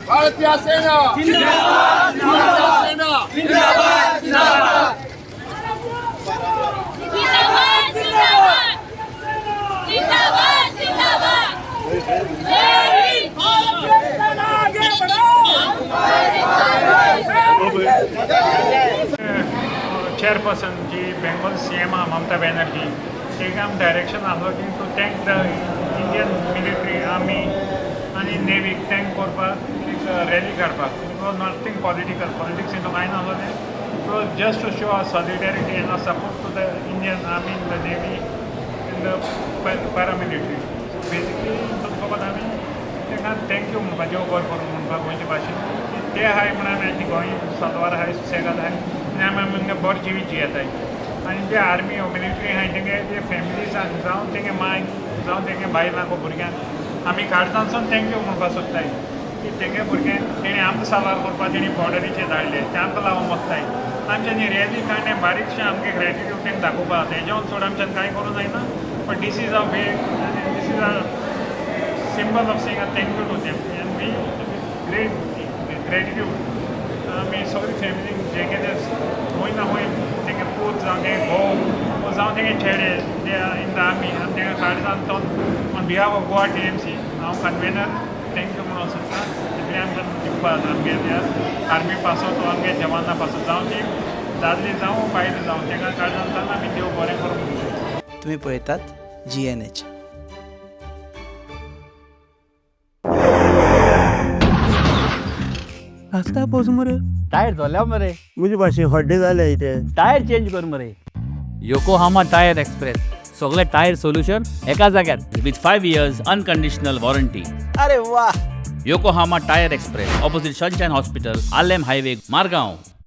भारतीय सेना जिंदाबाद भारतीय सेना जिंदाबाद जिंदाबाद जिंदाबाद जिंदाबाद जिंदाबाद chairperson ji Bengal CM Mamata Banerjee एक डायरेक्शन आसलो की to thank the Indian military army आनी नेवीक थँक करपाक एक रॅली काडपाक इट वॉज नथींग पॉलिटिक्स इंटू कांय नासलें it was just to show our solidarity and support to the Indian army the navy and the paramilitary basically फकत आमी ताका थँक्यू म्हणपाचें गोंय करून म्हणपाक गोंयचे भाशेन ते आहाय म्हणून आमी आनी गोंय सदवार आहाय सुसेगाद आहाय आनी आमी आमगे बरें जिवीत जियेताय आनी जे आर्मी मिलिटरी आहाय तेंगे जे फॅमिलीजांक जावं तेंगे मांयक जावं तेंगे बायलांक भुरग्यांक आमी काळजांतसून थँक्यू म्हणपाक सोदताय की तेंगे भुरग्यांक तेणी आमकां सावार करपाक तेणी बॉर्डरीचेर धाडले ते आमकां लागून वचताय आमच्यानी रॅली काडणे बारीकशें आमगे ग्रेटिट्यूड तेंका दाखोवपाक हेज्या चड आमच्यान कांय करूं जायना but this is a way this is a symbol of saying a thank you to them and we great gratitude आमी सगळी फॅमिली जे कितें खंय ना खंय तेंगे पूत जावं तेंगे घोव जावं तेंगे चेडे जे इन द आर्मी आनी तेंगे काळजांतून on behalf of Goa TMC हांव कन्वेनर थँक्यू म्हणून सोदतां इतलें आमकां दिवपाक आमगे आर्मी पासत वा आमगे जवानां पासत जावं ती दादली जावं बायल जावं तेंकां काळजांतल्यान आमी देव बरें करूंक तुम्ही पळयतात GNH. रास्ता पोच मरे टायर धोल्या मरे मुझे भाशे हड्डे जाले इथे टायर चेंज कर मरे योकोहामा टायर एक्सप्रेस सगळे टायर सोल्युशन एका जाग्यार विथ 5 years अनकंडिशनल वॉरंटी अरे वाह. Yokohama tyre express opposite sunshine hospital Alem highway Margao.